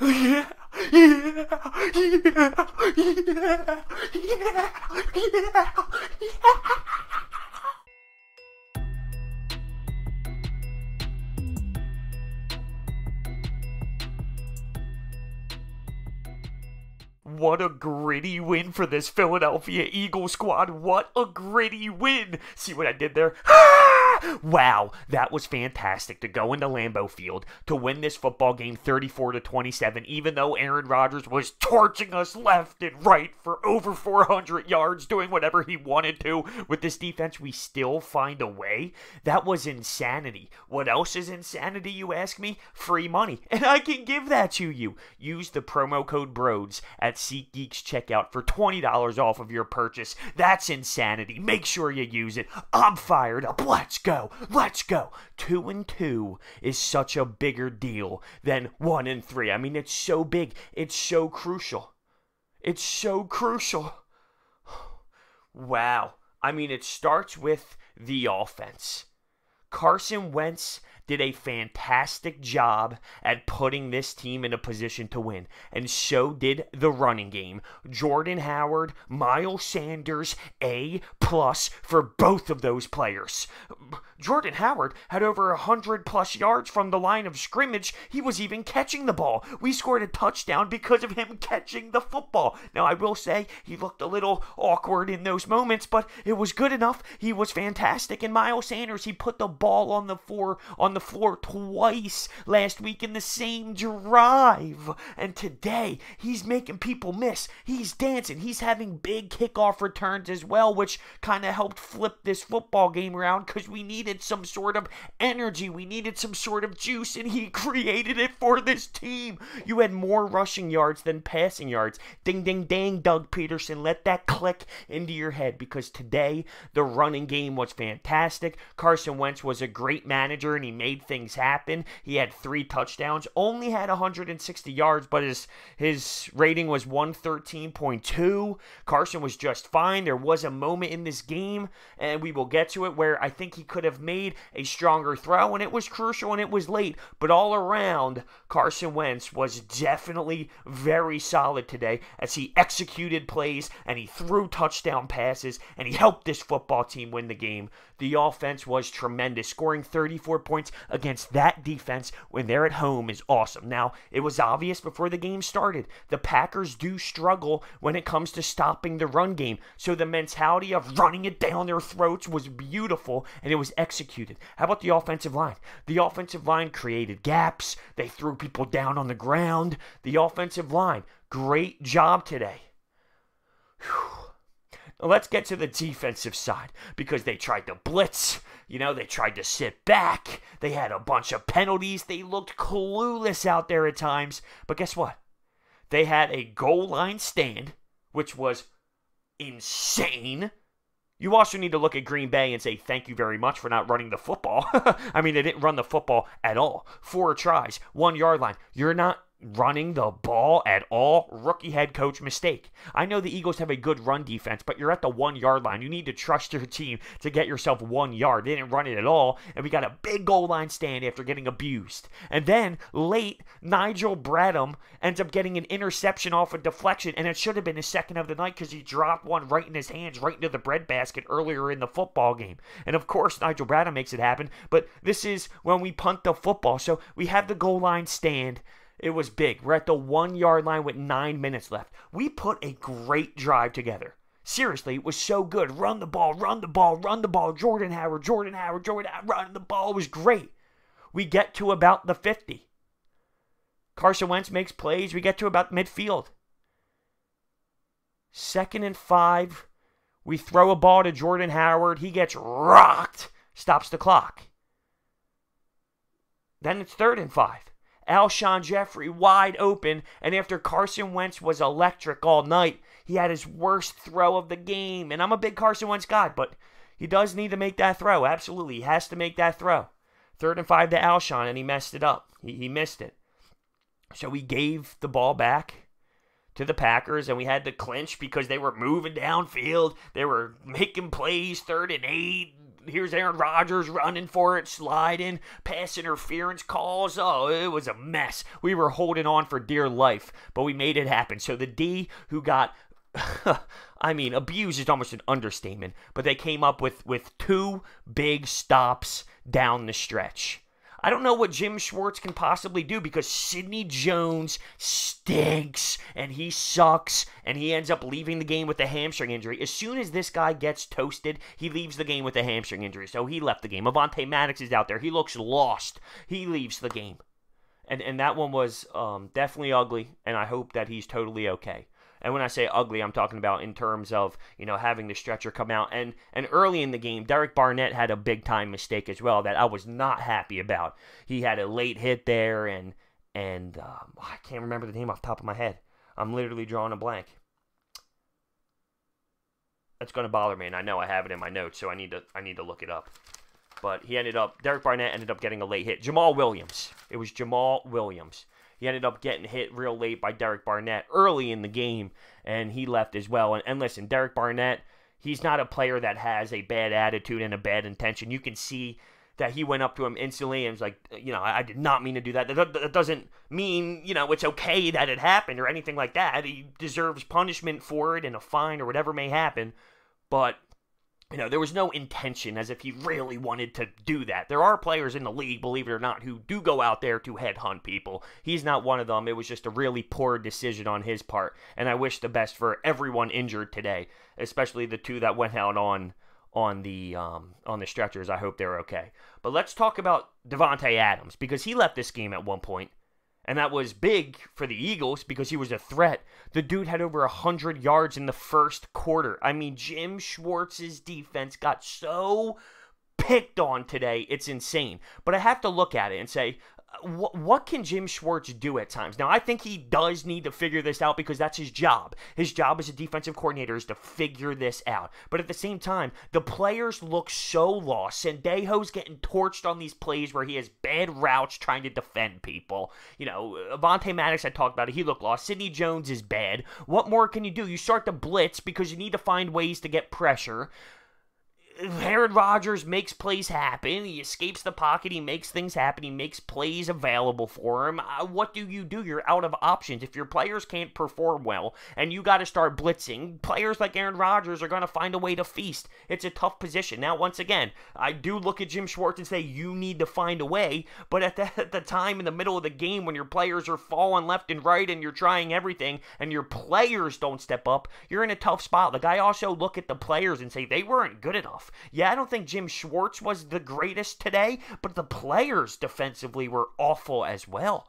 Yeah, yeah, yeah, yeah, yeah, yeah. What a gritty win for this Philadelphia Eagles squad. What a gritty win. See what I did there? Wow, that was fantastic to go into Lambeau Field to win this football game 34-27, even though Aaron Rodgers was torching us left and right for over 400 yards, doing whatever he wanted to. With this defense, we still find a way. That was insanity. What else is insanity, you ask me? Free money. And I can give that to you. Use the promo code BROADS at SeatGeek's checkout for $20 off of your purchase. That's insanity. Make sure you use it. I'm fired up. Let's go. Let's go. 2-2 is such a bigger deal than 1-3. I mean, it's so big. It's so crucial. It's so crucial. Wow. I mean, it starts with the offense. Carson Wentz did a fantastic job at putting this team in a position to win. And so did the running game. Jordan Howard, Miles Sanders, A+ for both of those players. Jordan Howard had over 100+ yards from the line of scrimmage. He was even catching the ball. We scored a touchdown because of him catching the football. Now, I will say he looked a little awkward in those moments, but it was good enough. He was fantastic. And Miles Sanders, he put the ball on the floor twice last week in the same drive. And today, he's making people miss. He's dancing. He's having big kickoff returns as well, which kind of helped flip this football game around because we needed some sort of energy. We needed some sort of juice, and he created it for this team. You had more rushing yards than passing yards. Ding, ding, ding, Doug Pederson. Let that click into your head because today, the running game was fantastic. Carson Wentz was a great manager, and he made things happen. He had 3 touchdowns, only had 160 yards, but his rating was 113.2. Carson was just fine. There was a moment in this game, and we will get to it, where I think he could have made a stronger throw, and it was crucial, and it was late. But all around, Carson Wentz was definitely very solid today as he executed plays, and he threw touchdown passes, and he helped this football team win the game. The offense was tremendous. Scoring 34 points against that defense when they're at home is awesome. Now, it was obvious before the game started. The Packers do struggle when it comes to stopping the run game. So the mentality of running it down their throats was beautiful, and it was executed. How about the offensive line? The offensive line created gaps. They threw people down on the ground. The offensive line, great job today. Whew. Now let's get to the defensive side, because they tried to blitz. They tried to sit back. They had a bunch of penalties. They looked clueless out there at times. But guess what? They had a goal line stand, which was insane. You also need to look at Green Bay and say thank you very much for not running the football. I mean, they didn't run the football at all. 4 tries, 1 yard line. You're not running the ball at all. Rookie head coach mistake. I know the Eagles have a good run defense, but you're at the 1 yard line. You need to trust your team to get yourself 1 yard. They didn't run it at all, and we got a big goal line stand after getting abused. And then late, Nigel Bradham ends up getting an interception off a deflection, and it should have been his second of the night because he dropped one right in his hands, right into the breadbasket earlier in the football game. And of course, Nigel Bradham makes it happen, but this is when we punt the football. So we have the goal line stand. It was big. We're at the 1 yard line with 9 minutes left. We put a great drive together. Seriously, it was so good. Run the ball, run the ball, run the ball. Jordan Howard, run the ball. It was great. We get to about the 50. Carson Wentz makes plays. We get to about midfield. 2nd and 5. We throw a ball to Jordan Howard. He gets rocked. Stops the clock. Then it's 3rd and 5. Alshon Jeffrey wide open, and after Carson Wentz was electric all night, he had his worst throw of the game. And I'm a big Carson Wentz guy, but he does need to make that throw. Absolutely, he has to make that throw. 3rd and 5 to Alshon, and he messed it up. He missed it. So we gave the ball back to the Packers, and we had to clinch because they were moving downfield. They were making plays, 3rd and 8. here's Aaron Rodgers running for it, sliding, pass interference calls. Oh, it was a mess. We were holding on for dear life, but we made it happen. So the D, who got, I mean, abused is almost an understatement, but they came up with 2 big stops down the stretch. I don't know what Jim Schwartz can possibly do because Sidney Jones stinks and he sucks and he ends up leaving the game with a hamstring injury. As soon as this guy gets toasted, he leaves the game with a hamstring injury. So he left the game. Avonte Maddox is out there. He looks lost. He leaves the game. And that one was definitely ugly, and I hope that he's totally okay. And when I say ugly, I'm talking about in terms of, having the stretcher come out. And early in the game, Derek Barnett had a big-time mistake as well that I was not happy about. He had a late hit there, and I can't remember the name off the top of my head. I'm literally drawing a blank. That's going to bother me, and I know I have it in my notes, so I need to look it up. But Derek Barnett ended up getting a late hit. Jamal Williams. It was Jamal Williams. He ended up getting hit real late by Derek Barnett early in the game, and he left as well. And listen, Derek Barnett, he's not a player that has a bad attitude and a bad intention. You can see that he went up to him instantly and was like, I did not mean to do that. That doesn't mean, it's okay that it happened or anything like that. He deserves punishment for it and a fine or whatever may happen. But there was no intention as if he really wanted to do that. There are players in the league, believe it or not, who do go out there to headhunt people. He's not one of them. It was just a really poor decision on his part, and I wish the best for everyone injured today, especially the 2 that went out on the stretchers. I hope they're okay. But let's talk about Davante Adams, because he left this game at one point. And that was big for the Eagles because he was a threat. The dude had over 100 yards in the first quarter. I mean, Jim Schwartz's defense got so picked on today. It's insane. But I have to look at it and say, what can Jim Schwartz do at times? Now, I think he does need to figure this out because that's his job. His job as a defensive coordinator is to figure this out. But at the same time, the players look so lost. Sendejo's getting torched on these plays where he has bad routes trying to defend people. Avonte Maddox, I talked about it. He looked lost. Sidney Jones is bad. What more can you do? You start to blitz because you need to find ways to get pressure. Aaron Rodgers makes plays happen. He escapes the pocket. He makes things happen. He makes plays available for him. What do? You're out of options. If your players can't perform well and you got to start blitzing, players like Aaron Rodgers are going to find a way to feast. It's a tough position. Now, once again, I do look at Jim Schwartz and say you need to find a way, but at the time in the middle of the game when your players are falling left and right and you're trying everything and your players don't step up, you're in a tough spot. Like, I also look at the players and say they weren't good enough. Yeah, I don't think Jim Schwartz was the greatest today, but the players defensively were awful as well.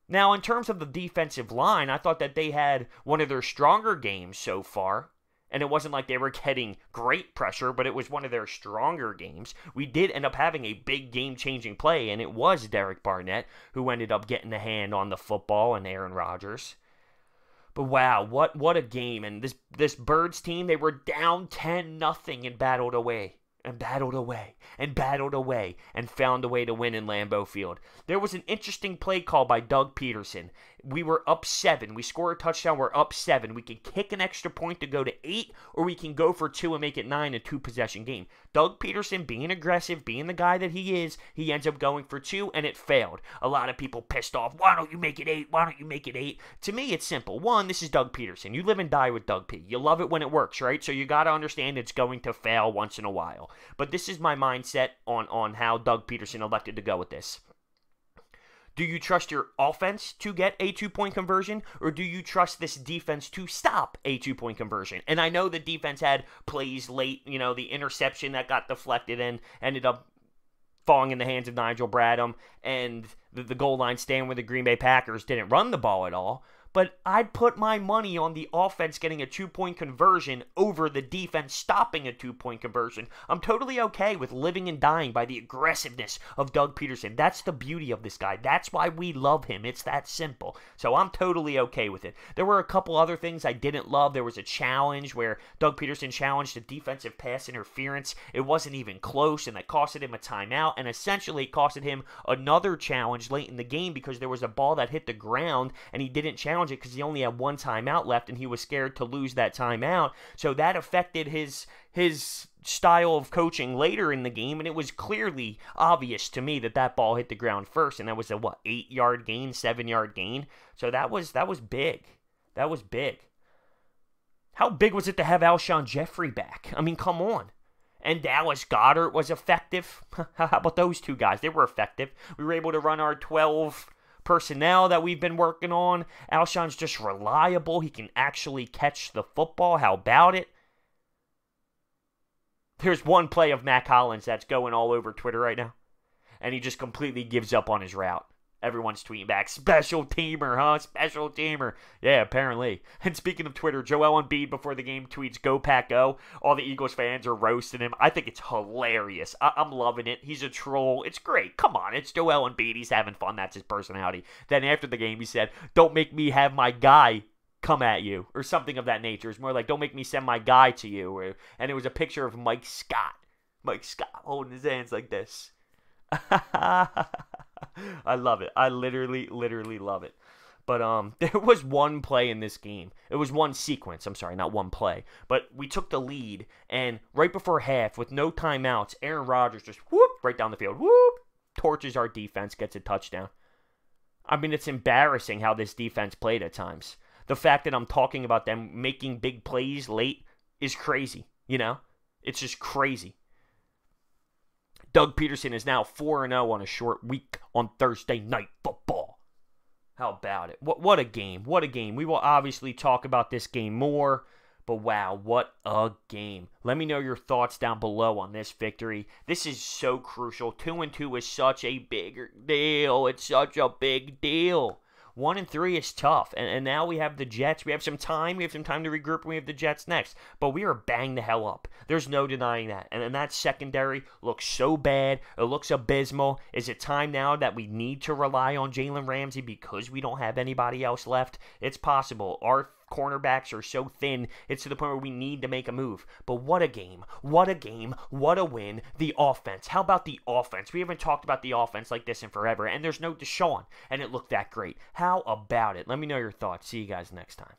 Now, in terms of the defensive line, I thought that they had one of their stronger games so far. And it wasn't like they were getting great pressure, but it was one of their stronger games. We did end up having a big game-changing play, and it was Derek Barnett who ended up getting the hand on the football and Aaron Rodgers. But wow, what a game. And this Birds team, they were down 10-0 and battled away. And battled away, and battled away, and found a way to win in Lambeau Field. There was an interesting play call by Doug Pederson. We were up 7. We score a touchdown, we're up 7. We can kick an extra point to go to 8, or we can go for 2 and make it 9, a 2-possession game. Doug Pederson, being aggressive, being the guy that he is, he ends up going for 2, and it failed. A lot of people pissed off. Why don't you make it 8? Why don't you make it 8? To me, it's simple. One, this is Doug Pederson. You live and die with Doug P. You love it when it works, right? So you got to understand it's going to fail once in a while. But this is my mindset on how Doug Pederson elected to go with this. Do you trust your offense to get a 2-point conversion, or do you trust this defense to stop a 2-point conversion? And I know the defense had plays late, the interception that got deflected and ended up falling in the hands of Nigel Bradham, and the goal line stand where the Green Bay Packers didn't run the ball at all. But I'd put my money on the offense getting a 2-point conversion over the defense stopping a 2-point conversion. I'm totally okay with living and dying by the aggressiveness of Doug Pederson. That's the beauty of this guy. That's why we love him. It's that simple. So I'm totally okay with it. There were a couple other things I didn't love. There was a challenge where Doug Pederson challenged a defensive pass interference. It wasn't even close, and that costed him a timeout, and essentially it costed him another challenge late in the game because there was a ball that hit the ground, and he didn't challenge challenge it because he only had one timeout left, and he was scared to lose that timeout. So that affected his style of coaching later in the game, and it was clearly obvious to me that ball hit the ground first, and that was a 8-yard gain, 7-yard gain. So that was big. That was big. How big was it to have Alshon Jeffrey back? I mean, come on. And Dallas Goedert was effective. How about those two guys? They were effective. We were able to run our 12 personnel that we've been working on. Alshon's just reliable. He can actually catch the football. How about it? There's one play of Mac Hollins that's going all over Twitter right now, and he just completely gives up on his route. Everyone's tweeting back, special teamer, huh? Special teamer. Yeah, apparently. And speaking of Twitter, Joel Embiid before the game tweets, "Go Pack Go." All the Eagles fans are roasting him. I think it's hilarious. I'm loving it. He's a troll. It's great. Come on, it's Joel Embiid. He's having fun. That's his personality. Then after the game, he said, "Don't make me have my guy come at you," or something of that nature. It's more like, "Don't make me send my guy to you." And it was a picture of Mike Scott. Mike Scott holding his hands like this. I love it. I literally love it. But there was one play in this game. It was one sequence. I'm sorry, not one play. But we took the lead, and right before half, with no timeouts, Aaron Rodgers just whoop right down the field. Whoop! Torches our defense, gets a touchdown. I mean, it's embarrassing how this defense played at times. The fact that I'm talking about them making big plays late is crazy, you know? It's just crazy. Doug Pederson is now 4-0 on a short week on Thursday Night Football. How about it? What a game. What a game. We will obviously talk about this game more, but wow, what a game. Let me know your thoughts down below on this victory. This is so crucial. 2-2 is such a big deal. It's such a big deal. 1-3 is tough, and now we have the Jets. We have some time. We have some time to regroup, and we have the Jets next. But we are banged the hell up. There's no denying that. And that secondary looks so bad. It looks abysmal. Is it time now that we need to rely on Jalen Ramsey because we don't have anybody else left? It's possible. Our cornerbacks are so thin, it's to the point where we need to make a move. But what a game. What a game. What a win. The offense. How about the offense? We haven't talked about the offense like this in forever, and there's no Deshaun, and it looked that great. How about it? Let me know your thoughts. See you guys next time.